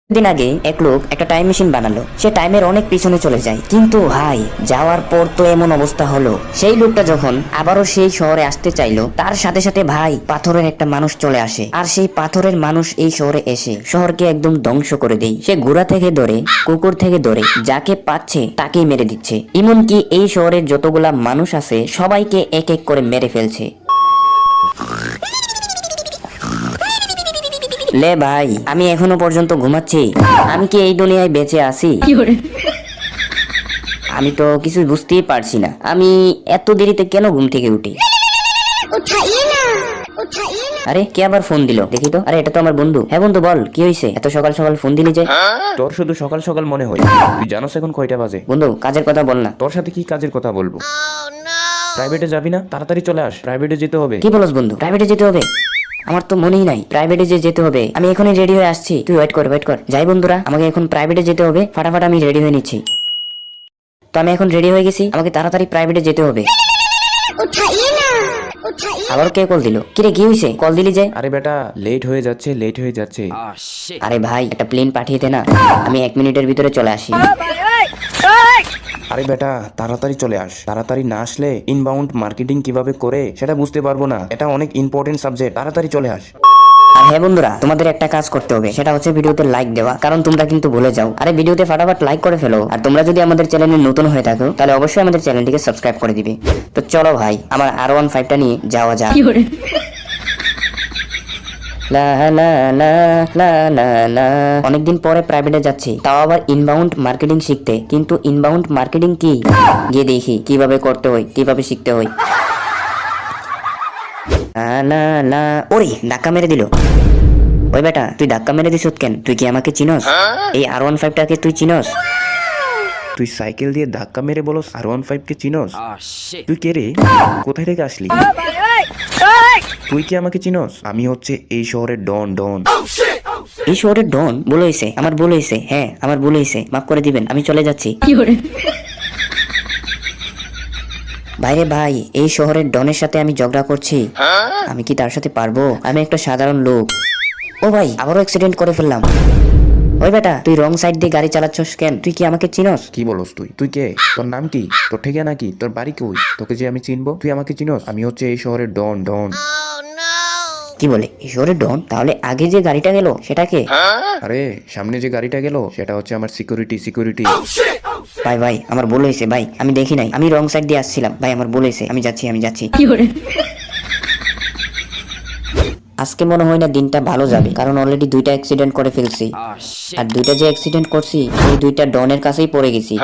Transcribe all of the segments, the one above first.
দিন আগে এক লোক একটা টাইম মেশিন বানালো। সে টাইমের অনেক পিছনে চলে যায়, কিন্তু ভাই যাওয়ার পর তো এমন অবস্থা হলো, সেই লোকটা যখন আবারও সেই শহরে আসতে চাইলো, তার সাথে সাথে ভাই পাথরের একটা মানুষ চলে আসে। আর সেই পাথরের মানুষ এই শহরে এসে শহরকে একদম ধ্বংস করে দেয়। সে ঘোড়া থেকে ধরে, কুকুর থেকে ধরে, যাকে পাচ্ছে তাকেই মেরে দিচ্ছে। এমনকি এই শহরের যতগুলা মানুষ আছে সবাইকে এক এক করে মেরে ফেলছে। লে ভাই, আমি এখনো পর্যন্ত ঘুমাচ্ছি? আমি কি এই দুনিয়ায় বেঁচে আছি? আমি তো কিছু বুঝতেই পারছি না, আমি এত দেরিতে কেন ঘুম থেকে উঠি? আরে কে আবার ফোন দিল দেখি তো। আরে এটা তো আমার বন্ধু। হ্যাঁ বন্ধু বল, কি হয়েছে? এত সকাল সকাল ফোন দিলি যে? তোর শুধু সকাল সকাল মনে হয়? তুই জানোস এখন কয়টা বাজে? বন্ধু কাজের কথা বল না। তোর সাথে কি কাজের কথা বলবো? প্রাইভেটে যাবি না? তাড়াতাড়ি চলে আস, প্রাইভেটে যেতে হবে। কি বলস বন্ধু, প্রাইভেটে যেতে হবে? আমার তো মনেই নাই প্রাইভেটে যে যেতে হবে। আমি এখনই রেডি হয়ে আসছি, তুই ওয়েট কর। যাই বন্ধুরা, আমাকে এখন প্রাইভেটে যেতে হবে। ফাটাফাট আমি রেডি হয়ে নিচ্ছি। তো আমি এখন রেডি হয়ে গেছি, আমাকে তাড়াতাড়ি প্রাইভেটে যেতে হবে। আবার কে কল দিল? কিরে কি হইছে, কল দিলি যে? আরে বেটা, লেট হয়ে যাচ্ছে। আরে ভাই একটা প্লেন পাঠিয়ে দে না, আমি 1 মিনিটের ভিতরে চলে আসি। আরে বেটা তাড়াতাড়ি চলে আস, তাড়াতাড়ি না আসলে ইনবাউন্ড মার্কেটিং কিভাবে করে সেটা বুঝতে পারবো না। এটা অনেক ইম্পর্টেন্ট সাবজেক্ট, তাড়াতাড়ি চলে আস। আর হ্যাঁ বন্ধুরা, তোমাদের একটা কাজ করতে হবে, সেটা হচ্ছে ভিডিওতে লাইক দেওয়া, কারণ তোমরা কিন্তু ভুলে যাও। আরে ভিডিওতে ফাটাফাট লাইক করে ফেলো। আর তোমরা যদি আমাদের চ্যানেলে নতুন হয়ে থাকো তাহলে অবশ্যই আমাদের চ্যানেলটিকে সাবস্ক্রাইব করে দিবে। তো চলো ভাই, আমার R15টা নিয়ে যাওয়া যাক। লা লা লা লা লা লা। অনেকদিন পরে প্রাইভেটে যাচ্ছি, তাও আবার ইনবাউন্ড মার্কেটিং শিখতে। কিন্তু ইনবাউন্ড মার্কেটিং কি, গিয়ে দেখি কিভাবে করতে হয়, কিভাবে শিখতে হয়। ওরে ধাক্কা মেরে দিল। ওই বেটা, তুই ধাক্কা মেরে দিস কেন? তুই কি আমাকে চিনস? এই R15টাকে তুই চিনস? তুই সাইকেল দিয়ে ধাক্কা মেরে বলস R15 কে চিনস? তুই কে রে? কোথায় থেকে আসলি? তুই কি আমাকে চিনস? আমি হচ্ছে এই শহরের ডন। এই শহরের ডন? ভুল হয়েছে, আমার ভুল হয়েছে। হ্যাঁ আমার ভুল হয়েছে, মাফ করে দিবেন, আমি চলে যাচ্ছি। ভাইরে ভাই, এই শহরের ডনের সাথে আমি ঝগড়া করছি, আমি কি তার সাথে পারবো? আমি একটা সাধারণ লোক। ও ভাই, আবারও অ্যাক্সিডেন্ট করে ফেললাম। ওই বেটা, তুই রং সাইড দিয়ে গাড়ি চালাচ্ছস কেন? তুই কি আমাকে চিনস? কি বলস তুই? তুই কে? তোর নাম কি? তোর ঠিকানা কি? তোর বাড়ি কই? তোকে যে আমি চিনবো? তুই আমাকে চিনস? আমি হচ্ছে এই শহরের ডন। কি বলে এই শহরের ডন? তাহলে আগে যে গাড়িটা গেল সেটা কে? আরে সামনে যে গাড়িটা গেল সেটা হচ্ছে আমার সিকিউরিটি। ভাই আমার ভুল হয়েছে ভাই, আমি দেখি নাই, আমি রং সাইড দিয়ে আসছিলাম ভাই, আমার ভুল হয়েছে, আমি যাচ্ছি। আজকে মনে হয় না দিনটা ভালো যাবে, কারণ অলরেডি 2টা অ্যাক্সিডেন্ট করে ফেলছি। আর 2টা যে অ্যাক্সিডেন্ট করছি ওই 2টা ডনের কাছেই পড়ে গেছি।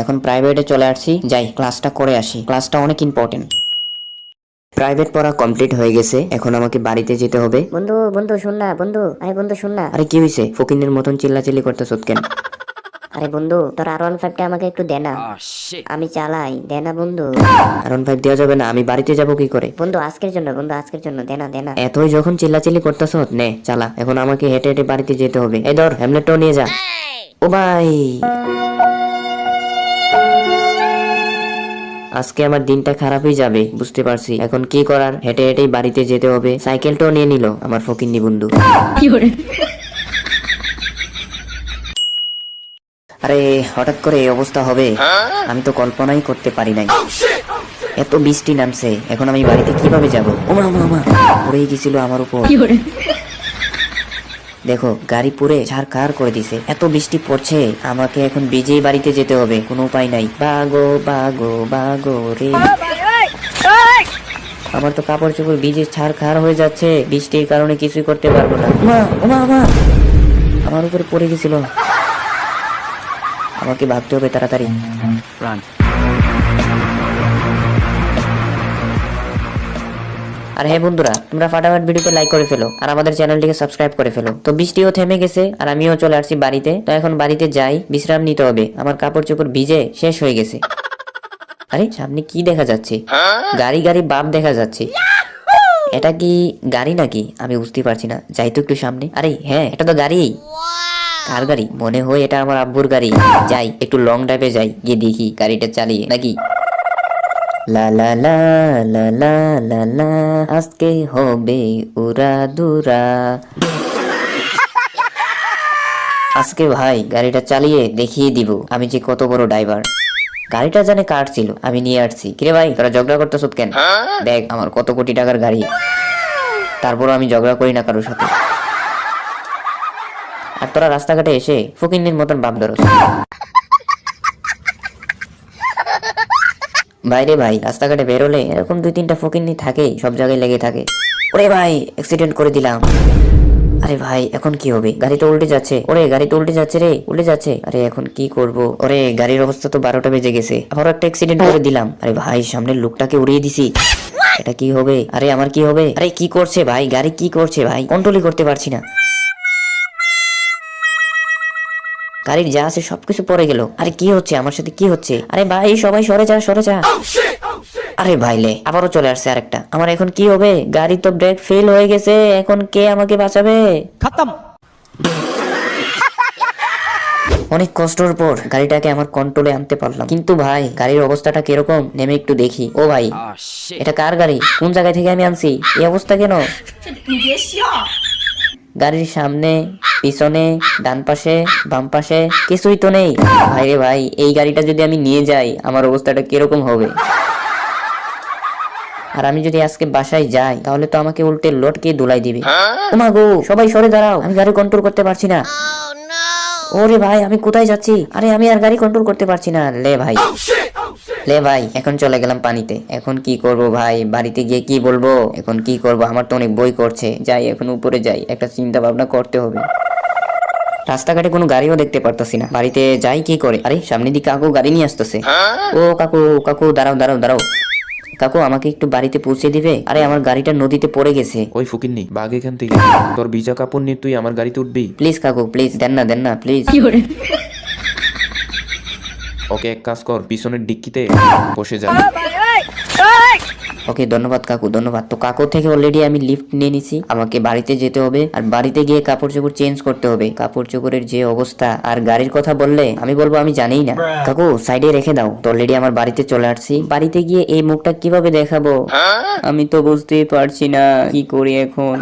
এখন প্রাইভেটে চলে আসছি, যাই ক্লাসটা করে আসি, ক্লাসটা অনেক ইম্পর্টেন্ট। প্রাইভেট পড়া কমপ্লিট হয়ে গেছে, এখন আমাকে বাড়িতে যেতে হবে। বন্ধু শুন না বন্ধু, আরে বন্ধু শুন না। আরে কি হয়েছে? ফকিনের মতন চিল্লাচিল্লি করতেছ কেন? আরে বন্ধু, তোর R15টা আমাকে একটু দে না, আমি চালাই, দে না বন্ধু। R15 দেওয়া যাবে না, আমি বাড়িতে যাব কি করে? বন্ধু আজকের জন্য দে না। এতই যখন চিল্লাচিল্লি করতেছ, নে চালা, এখন আমাকে হেঁটে হেঁটে বাড়িতে যেতে হবে। এই ধর হ্যামলেটটাও নিয়ে যা। ও ভাই, আজকে আমার দিনটা খারাপই যাবে বুঝতে পারছি। এখন কি করার, হেঁটে হেঁটেই বাড়িতে যেতে হবে। সাইকেলটাও নিয়ে নিল আমার ফকিন্নি বন্ধু। আরে হঠাৎ করে এই অবস্থা হবে আমি তো কল্পনাই করতে পারি নাই। এত বৃষ্টি নামছে, এখন আমি বাড়িতে কিভাবে যাব? ওমা পড়েই গেছিল আমার উপর। দেখো গাড়ি পুরে ছারখার করে দিছে, এত বৃষ্টি পড়ছে, আমাকে এখন ভিজেই বাড়িতে যেতে হবে, কোনো উপায় নাই। বাগো রে, আমার তো কাপড় চোপড় ভিজে ছারখার হয়ে যাচ্ছে, বৃষ্টির কারণে কিছুই করতে পারবো না। ওমা আমার উপরে পড়ে গেছিল, আমাকে ভাগতে হবে তাড়াতাড়ি। আর হ্যাঁ বন্ধুরা, তোমরা ফাটাফাট ভিডিওতে লাইক করে ফেলো আর আমাদের চ্যানেলটিকে সাবস্ক্রাইব করে ফেলো। তো বৃষ্টিও থেমে গেছে আর আমিও চলে আসছি বাড়িতে। তো এখন বাড়িতে যাই, বিশ্রাম নিতে হবে, আমার কাপড় চোপড় ভিজে শেষ হয়ে গেছে। আরে সামনে কি দেখা যাচ্ছে? গাড়ি বাপ দেখা যাচ্ছে। এটা কি গাড়ি নাকি আমি বুঝতে পারছি না, যাই তো একটু সামনে। আরে হ্যাঁ, এটা তো গাড়ি। কার গাড়ি? মনে হয় এটা আমার আব্বুর গাড়ি। যাই একটু লং ড্রাইভে যাই, গিয়ে দেখি গাড়িটা চালিয়ে নাকি। লা লা লা লা লা লা লা, আজকে হবে উড়া দুরা। আজকে ভাই গাড়িটা চালিয়ে দেখিয়ে দিব আমি যে কত বড় ড্রাইভার। গাড়িটা জানে কার ছিল, আমি নিয়ে আসছি। কিরে ভাই তোরা ঝগড়া করতেছ কেন? দেখ আমার কত কোটি টাকার গাড়ি, তারপরও আমি ঝগড়া করি না কারোর সাথে। আর তোরা রাস্তাঘাটে এসে ফকিন্নির মতন বাপ ধরস। বাইরে ভাই রাস্তাঘাটে বেরোলে এরকম 2-3টা ফকিন্নি থাকেই, সব জায়গায় লেগে থাকে। ওরে ভাই অ্যাক্সিডেন্ট করে দিলাম। আরে ভাই এখন কি হবে? গাড়ি তো উল্টে যাচ্ছে। ওরে গাড়ি তো উল্টে যাচ্ছে রে, উল্টে যাচ্ছে। আরে এখন কি করব? ওরে গাড়ির অবস্থা তো 12টা বেজে গেছে, আবার একটা অ্যাক্সিডেন্ট করে দিলাম। আরে ভাই সামনের লোকটাকে উড়িয়ে দিছি, এটা কি হবে? আরে আমার কি হবে? আরে কি করছে ভাই, গাড়ি কি করছে ভাই? কন্ট্রোলই করতে পারছি না। গাড়ির যা আছে সবকিছু পড়ে গেল। আরে কি হচ্ছে আমার সাথে, কি হচ্ছে? আরে ভাই সবাই সরে যা, সরে যা। আরে ভাইলে আবারও চলে আসছে আরেকটা। আমার এখন কি হবে? গাড়ি তো ব্রেক ফেল হয়ে গেছে, এখন কে আমাকে বাঁচাবে? খতম। অনেক কষ্টের পর গাড়িটাকে আমার কন্ট্রোলে আনতে পারলাম, কিন্তু ভাই গাড়ির অবস্থাটা কিরকম নেমে একটু দেখি। ও ভাই এটা কার গাড়ি? কোন জায়গা থেকে আমি আনছি? এই অবস্থা কেন? গাড়ির সামনে, পিছনে, ডান পাশে, বাম পাশে কিছুই তো নেই। ভাইরে ভাই এই গাড়িটা যদি আমি নিয়ে যাই আমার অবস্থাটা কিরকম হবে? আর আমি যদি আজকে বাসায় যাই তাহলে তো আমাকে উল্টে লটকে ধুলাই দিবে। ওমা গো সবাই সরে দাঁড়াও, আমি গাড়ি কন্ট্রোল করতে পারছি না। ওরে ভাই আমি কোথায় যাচ্ছি? আরে আমি আর গাড়ি কন্ট্রোল করতে পারছি না। লে ভাই, লে ভাই এখন চলে গেলাম পানিতে। এখন কি করব ভাই? বাড়িতে গিয়ে কি বলবো? এখন কি করব? আমার তো অনেক বই করছে। যাই এখন উপরে যাই, একটা চিন্তা ভাবনা করতে হবে। রাস্তাঘাটে কোনো গাড়িও দেখতে পারতাছি না, বাড়িতে যাই কি করে? আরে সামনে দিকে কাকু গাড়ি নিয়ে আসতেছে। ও কাকু, কাকু দাঁড়াও দাঁড়াও দাঁড়াও। কাকু আমাকে একটু বাড়িতে পৌঁছে দিবে? আরে আমার গাড়িটা নদীতে পড়ে গেছে। ওই ফকিন্নি বাঘ এখান থেকে। তোর ভিজা কাপড় নিয়ে তুই আমার গাড়িতে উঠবি? প্লিজ কাকু প্লিজ, দেন না প্লিজ। ওকে এক কাজ কর, পিছনের ডিক্কিতে বসে যা। ওকে ধন্যবাদ কাকু, ধন্যবাদ। তো কাকু থেকে অলরেডি আমি লিফট নিয়ে নিছি, আমাকে বাড়িতে যেতে হবে। আর বাড়িতে গিয়ে কাপড় চোপড় চেঞ্জ করতে হবে। কাপড় চোপড়ের যে অবস্থা, আর গাড়ির কথা বললে আমি বলবো আমি জানিই না। কাকু সাইডে রেখে দাও। তো অলরেডি আমার বাড়িতে চলে আসছি। বাড়িতে গিয়ে এই মুখটা কিভাবে দেখাবো আমি তো বুঝতেই পারছি না কি করি এখন।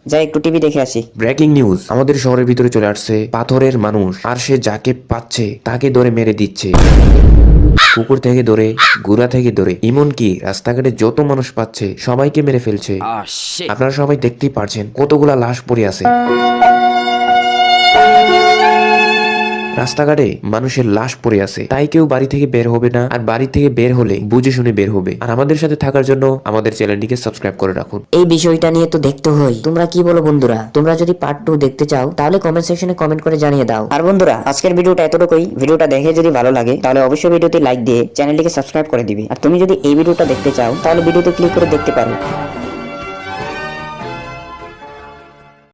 যাই একটু টিভি দেখে আসি। ব্রেকিং নিউজ, আমাদের শহরের ভিতরে চলে আসছে পাথরের মানুষ, আর সে যাকে পাচ্ছে তাকে ধরে মেরে দিচ্ছে। কুকুর থেকে ধরে, গুড়া থেকে ধরে, এমনকি রাস্তাঘাটে যত মানুষ পাচ্ছে সবাইকে মেরে ফেলছে। আপনারা সবাই দেখতেই পারছেন কতগুলা লাশ পড়ে আছে। রাস্তাঘাটে মানুষের লাশ পড়ে আছে, তাই কেউ বাড়ি থেকে বের হবে না। আর বাড়ি থেকে বের হলে বুঝে শুনে বের হবে। আর আমাদের সাথে থাকার জন্য আমাদের চ্যানেলটিকে সাবস্ক্রাইব করে রাখুন। এই বিষয়টা নিয়ে তো দেখতে হয়। তোমরা কি বলো বন্ধুরা? তোমরা যদি পার্ট 2 দেখতে চাও তাহলে কমেন্ট সেকশনে কমেন্ট করে জানিয়ে দাও। আর বন্ধুরা আজকের ভিডিওটা এতটুকুই। ভিডিওটা দেখে যদি ভালো লাগে তাহলে অবশ্যই ভিডিওতে লাইক দিয়ে চ্যানেলটিকে সাবস্ক্রাইব করে দিবে। আর তুমি যদি এই ভিডিওটা দেখতে চাও তাহলে ভিডিওতে ক্লিক করে দেখতে পারো।